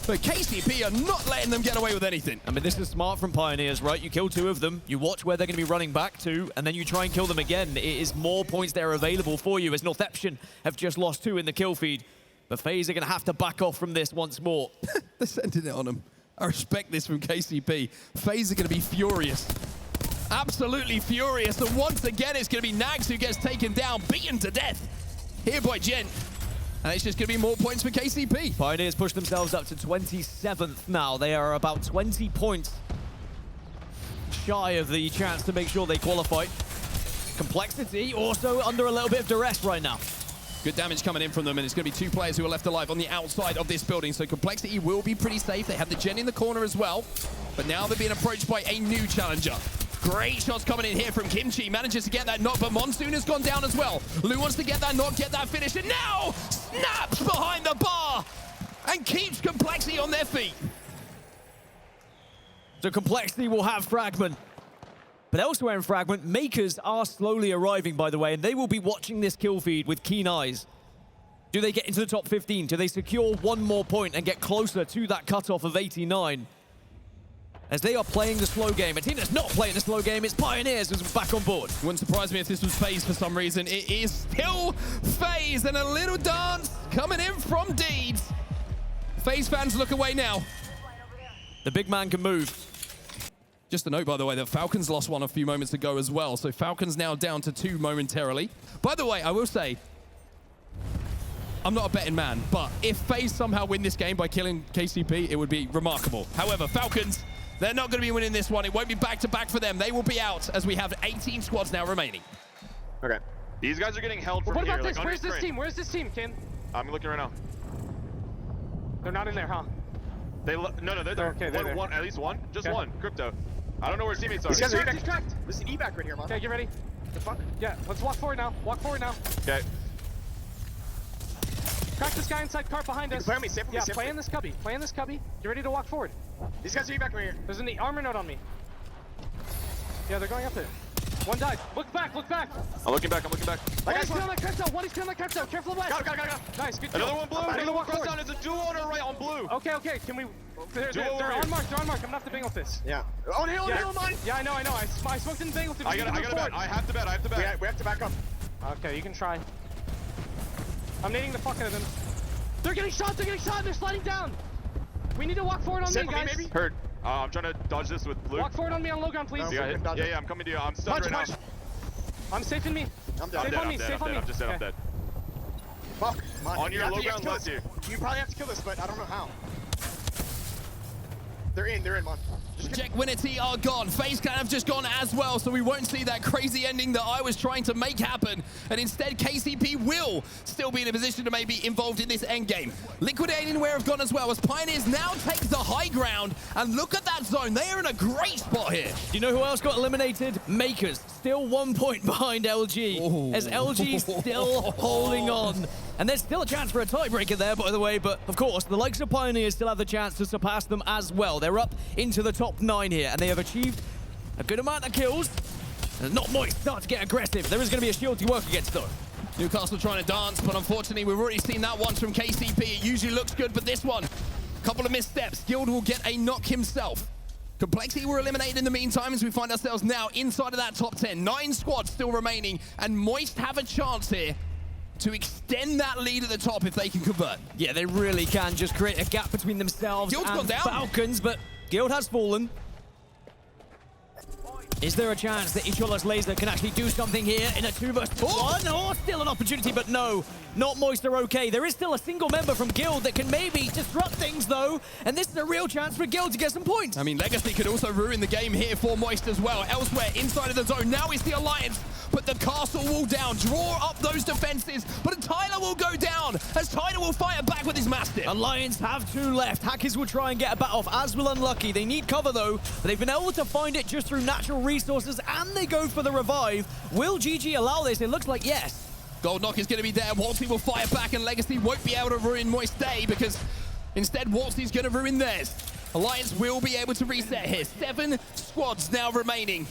but KCP are not letting them get away with anything. I mean, this is smart from Pioneers, right? You kill 2 of them, you watch where they're going to be running back to, and then you try and kill them again. It is more points there available for you, as Northeption have just lost 2 in the kill feed. But FaZe are going to have to back off from this once more. They're sending it on them. I respect this from KCP. FaZe are going to be furious. Absolutely furious. And once again, it's going to be Nags who gets taken down, beaten to death here by Gent. And it's just going to be more points for KCP. Pioneers push themselves up to 27th now. They are about 20 points shy of the chance to make sure they qualify. Complexity also under a little bit of duress right now. Good damage coming in from them, and it's going to be 2 players who are left alive on the outside of this building. So Complexity will be pretty safe. They have the Gen in the corner as well. But now they're being approached by a new challenger. Great shots coming in here from Kimchi. Manages to get that knock, but Monsoon has gone down as well. Lou wants to get that knock, get that finish, and now snaps behind the bar and keeps Complexity on their feet. So Complexity will have Fragment. But elsewhere in Fragment, Makers are slowly arriving, by the way, and they will be watching this kill feed with keen eyes. Do they get into the top 15? Do they secure 1 more point and get closer to that cutoff of 89? As they are playing the slow game. A team that's not playing the slow game, it's Pioneers who's back on board. Wouldn't surprise me if this was FaZe for some reason. It is still FaZe, and a little dance coming in from Deeds. FaZe fans look away now. The big man can move. Just a note, by the way, that Falcons lost 1 a few moments ago as well. So Falcons now down to 2 momentarily. By the way, I will say, I'm not a betting man, but if FaZe somehow win this game by killing KCP, it would be remarkable. However, Falcons, they're not going to be winning this one. It won't be back-to-back for them. They will be out as we have 18 squads now remaining. Okay. These guys are getting held from what here. What about this? Like, Where's this team? Where's this team, Ken? I'm looking right now. They're not in there, huh? No, they're there. Okay, they're there. At least one. Just one. Crypto. I don't know where his teammates are. These guys are He's cracked. There's an evac right here, man. Okay, get ready. The fuck? Yeah, let's walk forward now. Walk forward now. Okay. Crack this guy inside cart behind us. Play on me, safe on me, play in this cubby. Play in this cubby. Get ready to walk forward. These guys are evac right here. There's an armor note on me. Yeah, they're going up there. One died. Look back, look back. I'm looking back. One is killing that crypto. One is killing that crypto. Careful of left. Got it. Nice, good kill. Another one blue. Another one Cross down. There's a duo on our right on blue. Okay, can we... They're on mark, I'm gonna have to bang with this. Yeah. On hill, mine. Yeah, I know. I smoked in the bang with it. I gotta bet. I have to bet. We have to back up. Okay, you can try. I'm nading the fuck out of them. They're getting shot, they're sliding down. We need to walk forward on me, guys. Maybe? Heard. I'm trying to dodge this with blue. Walk forward on me on low ground, please. Yeah, I'm coming to you. I'm stunned right now. I'm safe in me. I'm dead. Safe on me, safe on me. I'm just dead, I'm dead. Fuck. On your low ground left here. You probably have to kill this, but I don't know how. They're in, man. Jack Winity are gone. FaZe Clan have just gone as well, so we won't see that crazy ending that I was trying to make happen. And instead, KCP will still be in a position to maybe involved in this endgame. Liquid Alienware have gone as well, as Pioneers now take the high ground. And look at that zone. They are in a great spot here. Do you know who else got eliminated? Makers. Still 1 point behind LG. As LG still holding on. And there's still a chance for a tiebreaker there, by the way. But, of course, the likes of Pioneers still have the chance to surpass them as well. They're up into the top 9 here, and they have achieved a good amount of kills. Not Moist start to get aggressive. There is going to be a shield to work against, though. Newcastle trying to dance, but unfortunately, we've already seen that once from KCP. It usually looks good, but this one, couple of missteps. Guild will get a knock himself. Complexity were eliminated in the meantime as we find ourselves now inside of that top 10. 9 squads still remaining, and Moist have a chance here to extend that lead at the top if they can convert. Yeah, they really can just create a gap between themselves Guild's and gone down. Falcons, but Guild has fallen. Is there a chance that Icholus Laser can actually do something here in a 2v1? Oh, still an opportunity, but no. Not Moist are okay. There is still a single member from Guild that can maybe disrupt things, though. And this is a real chance for Guild to get some points. I mean, Legacy could also ruin the game here for Moist as well. Elsewhere, inside of the zone, now it's the Alliance. Put the castle wall down, draw up those defenses, but Tyler will go down as Tyler will fire back with his Mastiff. Alliance have 2 left. Hackers will try and get a bat off, as will Unlucky. They need cover, though, but they've been able to find it just through natural resources, and they go for the revive. Will GG allow this? It looks like yes. Gold Knock is going to be there. Waltzy will fire back, and Legacy won't be able to ruin Moist Day because instead Waltzy's going to ruin theirs. Alliance will be able to reset here. 7 squads now remaining.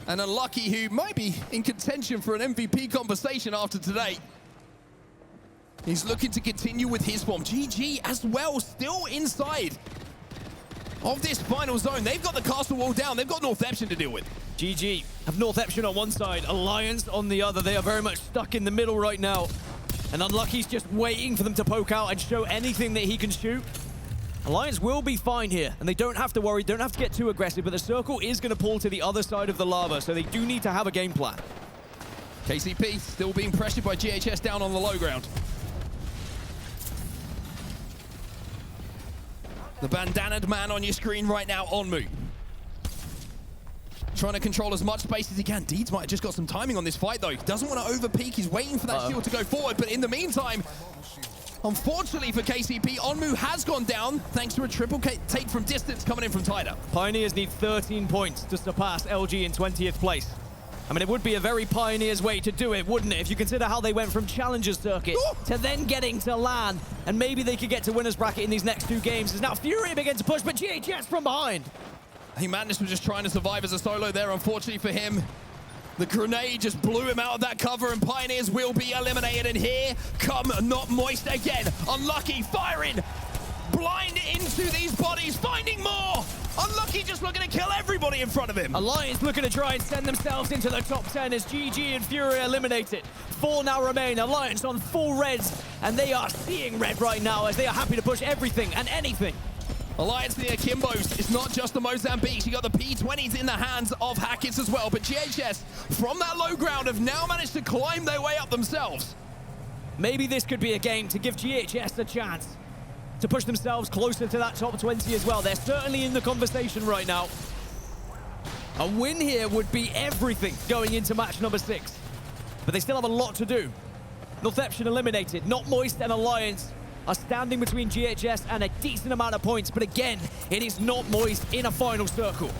And Unlucky, who might be in contention for an MVP conversation after today. He's looking to continue with his form. GG as well, still inside of this final zone. They've got the castle wall down. They've got North Epsion to deal with. GG have North Epsion on one side, Alliance on the other. They are very much stuck in the middle right now. And Unlucky's just waiting for them to poke out and show anything that he can shoot. Alliance will be fine here, and they don't have to worry, don't have to get too aggressive, but the circle is going to pull to the other side of the lava, so they do need to have a game plan. KCP still being pressured by GHS down on the low ground. The bandanaed man on your screen right now, Onmu. Trying to control as much space as he can. Deeds might have just got some timing on this fight, though. He doesn't want to over-peak. He's waiting for that shield to go forward, but in the meantime, unfortunately for KCP, Onmu has gone down thanks to a triple take from distance coming in from Tyler. Pioneers need 13 points to surpass LG in 20th place. I mean, it would be a very Pioneers way to do it, wouldn't it? If you consider how they went from Challengers Circuit to then getting to LAN, and maybe they could get to Winners Bracket in these next 2 games. As now Fury begins to push, but GHS from behind. I think Madness was just trying to survive as a solo there, unfortunately for him. The grenade just blew him out of that cover, and Pioneers will be eliminated. And here come Not Moist again. Unlucky, firing blind into these bodies, finding more. Unlucky just looking to kill everybody in front of him. Alliance looking to try and send themselves into the top 10 as GG and Fury eliminated. 4 now remain. Alliance on full reds, and they are seeing red right now as they are happy to push everything and anything. Alliance near Kimbo's. It's not just the Mozambique. You got the P20s in the hands of Hackets as well. But GHS, from that low ground, have now managed to climb their way up themselves. Maybe this could be a game to give GHS a chance to push themselves closer to that top 20 as well. They're certainly in the conversation right now. A win here would be everything going into match number 6. But they still have a lot to do. North Epsion eliminated. Not Moist and Alliance are standing between GHS and a decent amount of points, but again, it is Not Moist in a final circle.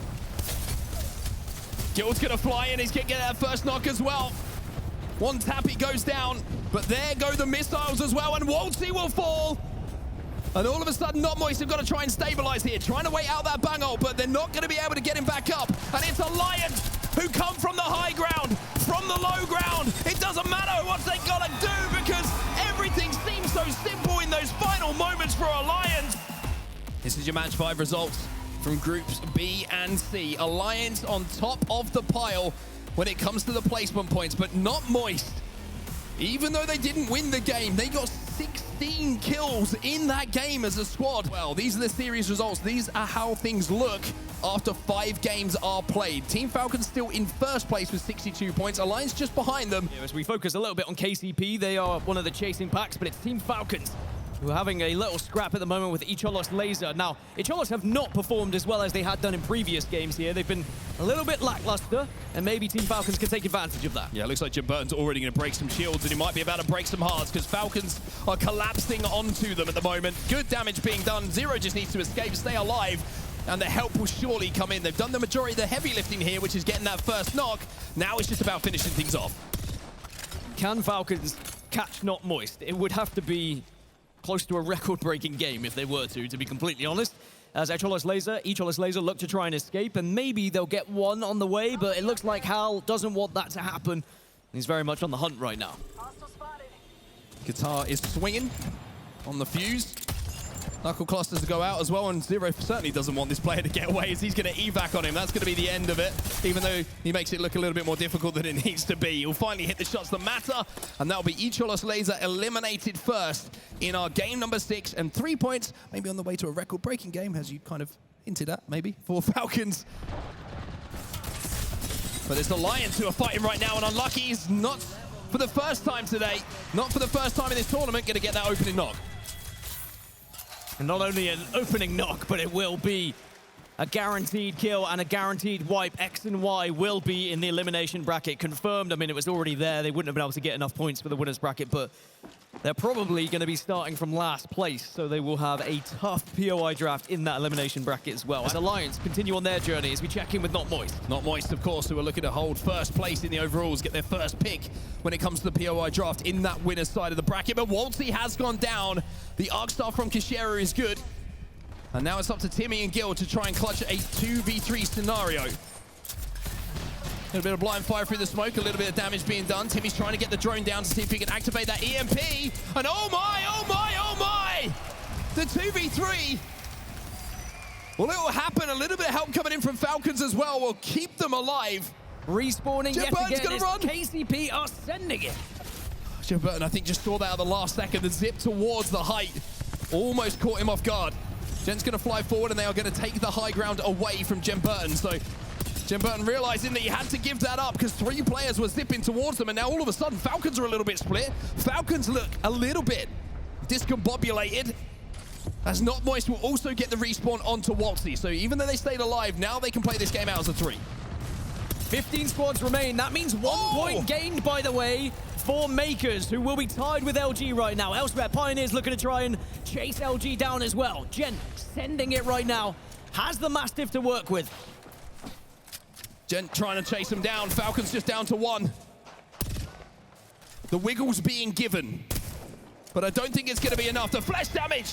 Guild's gonna fly in, he's gonna get that first knock as well. One tap, he goes down, but there go the missiles as well, and Waltzy will fall. And all of a sudden, Not Moist have got to try and stabilize here, trying to wait out that bang ult, but they're not going to be able to get him back up. And it's Alliance who come from the high ground, from the low ground. It doesn't matter what they got to do because everything seems so simple in those final moments for Alliance. This is your match 5 results from groups B and C. Alliance on top of the pile when it comes to the placement points, but Not Moist. Even though they didn't win the game, they got 16 kills in that game as a squad. Well, these are the series results. These are how things look after 5 games are played. Team Falcons still in first place with 62 points. Alliance just behind them. Yeah, as we focus a little bit on KCP, they are one of the chasing packs, but it's Team Falcons who are having a little scrap at the moment with Icholus Laser. Now, Icholus have not performed as well as they had done in previous games here. They've been a little bit lackluster, and maybe Team Falcons can take advantage of that. Yeah, it looks like Jim Burton's already going to break some shields, and he might be about to break some hearts because Falcons are collapsing onto them at the moment. Good damage being done. Zero just needs to escape, stay alive, and the help will surely come in. They've done the majority of the heavy lifting here, which is getting that first knock. Now it's just about finishing things off. Can Falcons catch Not Moist? It would have to be close to a record-breaking game if they were to be completely honest. As Icholus Laser look to try and escape, and maybe they'll get one on the way, but it looks like Hal doesn't want that to happen. He's very much on the hunt right now. Guitar is swinging on the fuse. Knuckle clusters to go out as well, and Zero certainly doesn't want this player to get away as he's going to evac on him. That's going to be the end of it, even though he makes it look a little bit more difficult than it needs to be. He'll finally hit the shots that matter, and that'll be Icholus Laser eliminated first in our game number 6, and 3 points, maybe on the way to a record-breaking game, as you kind of hinted at, maybe, for Falcons. But it's the Lions who are fighting right now, and Unlucky is not for the first time today, not for the first time in this tournament, going to get that opening knock. And not only an opening knock, but it will be a guaranteed kill and a guaranteed wipe. X and Y will be in the elimination bracket, confirmed. I mean, it was already there. They wouldn't have been able to get enough points for the winners bracket, but they're probably going to be starting from last place, so they will have a tough POI draft in that elimination bracket as well. As Alliance continue on their journey as we check in with Not Moist. Not Moist, of course, who are looking to hold first place in the overalls, get their first pick when it comes to the POI draft in that winner's side of the bracket. But Waltzy has gone down. The Arc Star from Kishera is good. And now it's up to Timmy and Gil to try and clutch a 2v3 scenario. A little bit of blind fire through the smoke, a little bit of damage being done. Timmy's trying to get the drone down to see if he can activate that EMP. And oh my, oh my, oh my! The 2v3. Well, it will happen. A little bit of help coming in from Falcons as well will keep them alive. Respawning yet again gonna run. KCP are sending it. Jim Burton, I think, just saw that at the last second. The zip towards the height almost caught him off guard. Jen's going to fly forward, and they are going to take the high ground away from Jem Burton. So Jem Burton realizing that he had to give that up because 3 players were zipping towards them, and now all of a sudden Falcons are a little bit split. Falcons look a little bit discombobulated, as Not Moist will also get the respawn onto Waltzy. So even though they stayed alive, now they can play this game out as a 3. 15 squads remain. That means 1 point gained, by the way, for Makers, who will be tied with LG right now. Elsewhere, Pioneers looking to try and chase LG down as well. Jen sending it right now. Has the Mastiff to work with. Jen trying to chase him down. Falcons just down to 1. The wiggle's being given, but I don't think it's going to be enough. The flash damage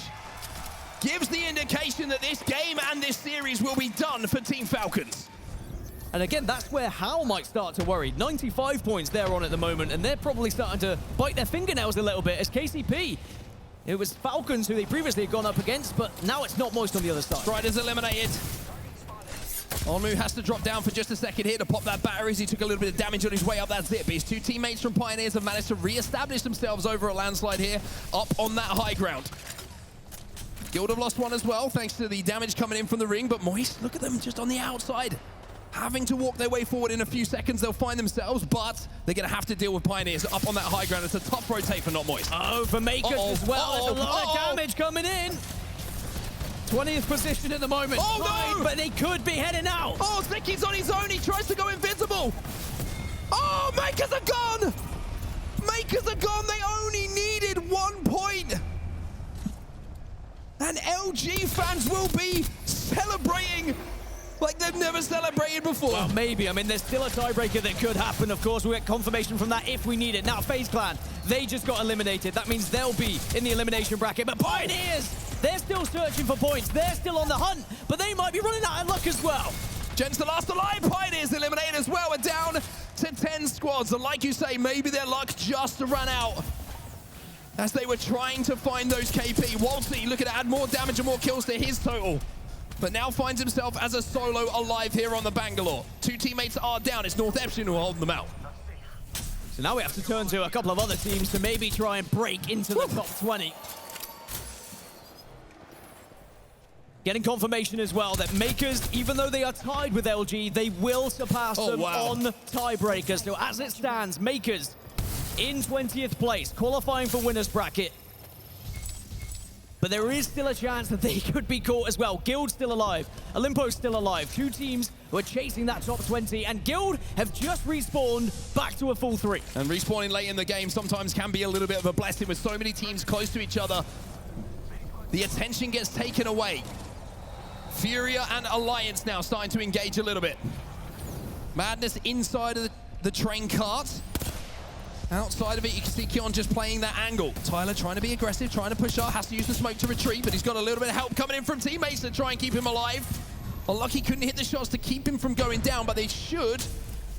gives the indication that this game and this series will be done for Team Falcons. And again, that's where Hal might start to worry. 95 points they're on at the moment, and they're probably starting to bite their fingernails a little bit as KCP. It was Falcons who they previously had gone up against, but now it's Not Moist on the other side. Strider's eliminated. Onmu has to drop down for just a second here to pop that battery as he took a little bit of damage on his way up that zip. His 2 teammates from Pioneers have managed to re-establish themselves over a landslide here, up on that high ground. Guild have lost 1 as well, thanks to the damage coming in from the ring, but Moist, look at them just on the outside. Having to walk their way forward in a few seconds, they'll find themselves, but they're going to have to deal with Pioneers up on that high ground. It's a tough rotate for Not Moist. Oh, for Makers as well. There's a lot of damage coming in. 20th position at the moment. Oh, no! But they could be heading out. Oh, Zicky's on his own. He tries to go invisible. Oh, Makers are gone. Makers are gone. They only needed 1 point. And LG fans will be celebrating like they've never celebrated before. Well, maybe. I mean, there's still a tiebreaker that could happen. Of course, we'll get confirmation from that if we need it. Now, FaZe Clan, they just got eliminated. That means they'll be in the elimination bracket. But Pioneers, they're still searching for points. They're still on the hunt, but they might be running out of luck as well. Jen's the last alive. Pioneers eliminated as well. We're down to 10 squads. And like you say, maybe their luck just ran out as they were trying to find those KP. Waltzy looking to add more damage and more kills to his total, but now finds himself as a solo alive here on the Bangalore. 2 teammates are down. It's North Epsilon who are holding them out. So now we have to turn to a couple of other teams to maybe try and break into the top 20. Getting confirmation as well that Makers, even though they are tied with LG, they will surpass them on tiebreakers. So as it stands, Makers in 20th place, qualifying for winners bracket. But there is still a chance that they could be caught as well. Guild still alive. Olimpo's still alive. 2 teams who are chasing that top 20. And Guild have just respawned back to a full 3. And respawning late in the game sometimes can be a little bit of a blessing with so many teams close to each other. The attention gets taken away. Furia and Alliance now starting to engage a little bit. Madness inside of the train cart. Outside of it, you can see Keon just playing that angle. Tyler trying to be aggressive, trying to push up, has to use the smoke to retreat, but he's got a little bit of help coming in from teammates to try and keep him alive. Unlucky couldn't hit the shots to keep him from going down, but they should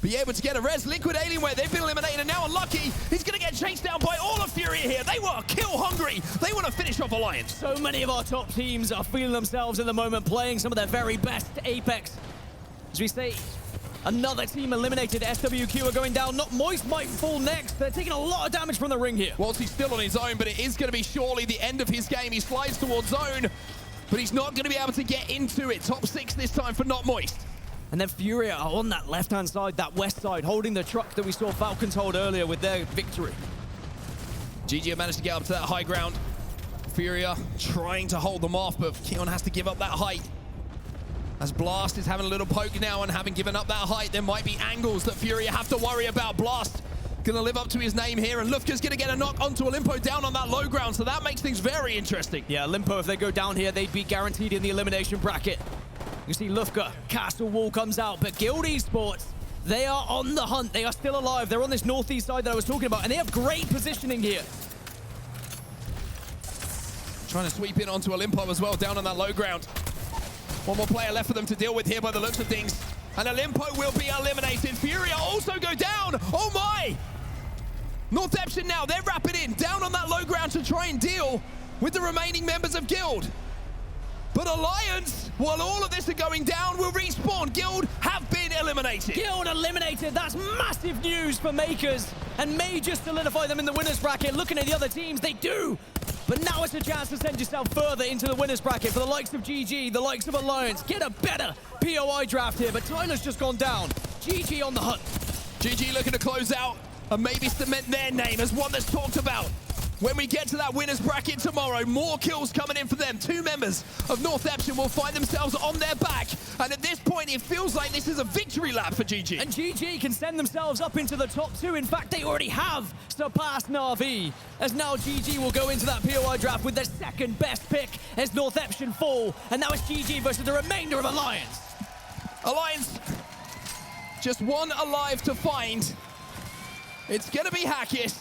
be able to get a res. Liquid Alienware, they've been eliminated, and now Unlucky, he's going to get chased down by all of Furia here. They were kill hungry. They want to finish off Alliance. So many of our top teams are feeling themselves in the moment, playing some of their very best Apex. As we say, another team eliminated. SWQ are going down. Not Moist might fall next. They're taking a lot of damage from the ring here. Waltzy's still on his own, but it is going to be surely the end of his game. He slides towards zone, but he's not going to be able to get into it. Top 6 this time for Not Moist. And then Furia are on that left-hand side, that west side, holding the truck that we saw Falcons hold earlier with their victory. GG have managed to get up to that high ground. Furia trying to hold them off, but Keon has to give up that height. As Blast is having a little poke now and having given up that height, there might be angles that Furia have to worry about. Blast gonna live up to his name here, and Lufka's gonna get a knock onto Olimpo down on that low ground, so that makes things very interesting. Yeah, Olimpo, if they go down here, they'd be guaranteed in the elimination bracket. You see Lufka, Castle Wall comes out, but Guild Esports, they are on the hunt. They are still alive. They're on this northeast side that I was talking about, and they have great positioning here. Trying to sweep in onto Olimpo as well, down on that low ground. One more player left for them to deal with here by the looks of things. And Olimpo will be eliminated. Furia also go down. Oh my! Northeption now, they're rapid in, down on that low ground to try and deal with the remaining members of Guild. But Alliance, while all of this are going down, will respawn. Guild have been eliminated. Guild eliminated. That's massive news for Makers. And may just solidify them in the winners bracket. Looking at the other teams, they do. But now it's a chance to send yourself further into the winners bracket for the likes of GG, the likes of Alliance. Get a better POI draft here, but Tyler's just gone down. GG on the hunt. GG looking to close out and maybe cement their name as one that's talked about. When we get to that winners bracket tomorrow, more kills coming in for them. 2 members of Northeption will find themselves on their back. And at this point, it feels like this is a victory lap for GG. And GG can send themselves up into the top 2. In fact, they already have surpassed Na'Vi. As now GG will go into that POI draft with their second best pick as Northeption fall. And now it's GG versus the remainder of Alliance. Alliance, just one alive to find. It's going to be Hackett.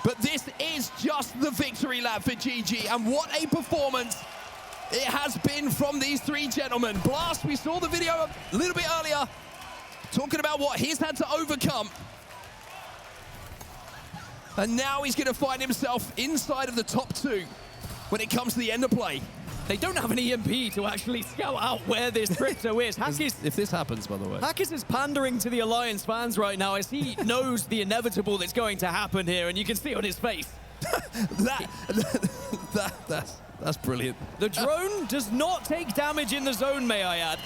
But this is just the victory lap for GG, and what a performance it has been from these 3 gentlemen. Blast, we saw the video a little bit earlier, talking about what he's had to overcome. And now he's going to find himself inside of the top 2 when it comes to the end of play. They don't have an EMP to actually scout out where this crypto is. If this happens, by the way. Hackett is pandering to the Alliance fans right now as he knows the inevitable that's going to happen here, and you can see it on his face. That's brilliant. The drone does not take damage in the zone, may I add.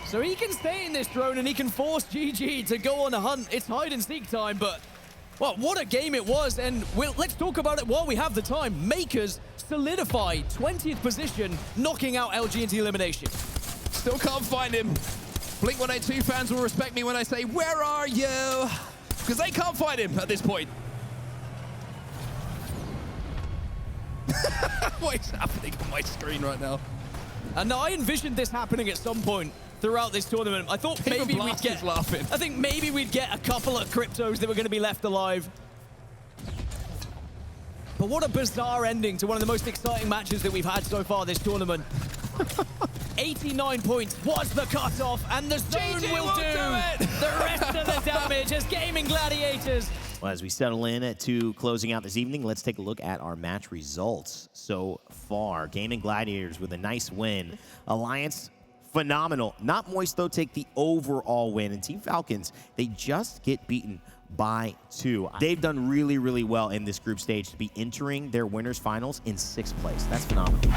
So he can stay in this drone and he can force GG to go on a hunt. It's hide and seek time, but well, what a game it was, and let's talk about it while we have the time. Makers solidify 20th position, knocking out LG into elimination. Still can't find him. Blink-182 fans will respect me when I say, where are you? Because they can't find him at this point. What is happening on my screen right now? And now I envisioned this happening at some point throughout this tournament. I thought maybe we'd get laughing. I think maybe we'd get a couple of cryptos that were going to be left alive. But what a bizarre ending to one of the most exciting matches that we've had so far this tournament. 89 points was the cutoff, and the zone will do the rest of the damage as Gaming Gladiators. Well, as we settle in to closing out this evening, let's take a look at our match results so far. Gaming Gladiators with a nice win. Alliance, phenomenal. Not Moist, though, take the overall win. And Team Falcons, they just get beaten by 2. They've done really, really well in this group stage to be entering their winners finals in 6th place. That's phenomenal.